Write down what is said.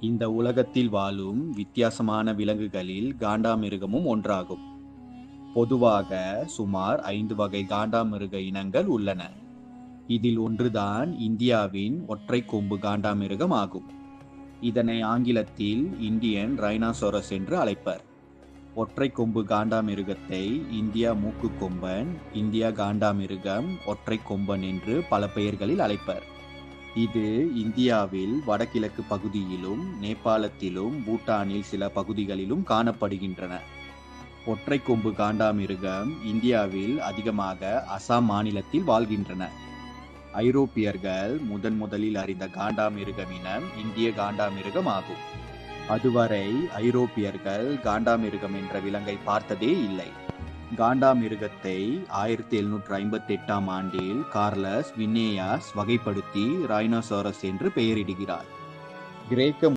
இந்த உலகத்தில் வாழும் வித்தியாசமான விலங்குகளில் காண்டாமிருகமும் ஒன்றாகும். பொதுவாக சுமார் 5 வகை காண்டாமிருக இனங்கள் உள்ளன. இதில் ஒன்றுதான் இந்தியாவின் ஒற்றை கொம்பு காண்டாமிருகம் ஆகும். இதனை ஆங்கிலத்தில் இந்தியன் ரைனோசரஸ் என்று அழைப்பர். ஒற்றை கொம்பு காண்டாமிருகத்தை இந்தியா மூக்குக்கொம்பன், இந்தியா காண்டாமிருகம், ஒற்றை கொம்பன் என்று பல பெயர்களில் அழைப்பர். இது இந்தியாவில் வடகிழக்கு பகுதியிலும், நேபாளத்திலும், பூட்டானில் சில பகுதிகளிலும் காணப்படுகின்றன. ஒற்றை கொம்பு காண்டாமிருகம் இந்தியாவில் அதிகமாக அசாம் மாநிலத்தில் வாழ்கின்றன. ஐரோப்பியர்கள் முதலில் அறிந்த காண்டாமிருகம் இனம் இந்திய காண்டாமிருகம் ஆகும். அதுவரை ஐரோப்பியர்கள் காண்டாமிருகம் என்ற விலங்கை பார்த்ததே இல்லை. காண்டாமிருகத்தை 1758ஆம் ஆண்டில் கார்லஸ் வின்னேயாஸ் வகைப்படுத்தி ரைனோசரஸ் என்று பெயரிடுகிறார். கிரேக்க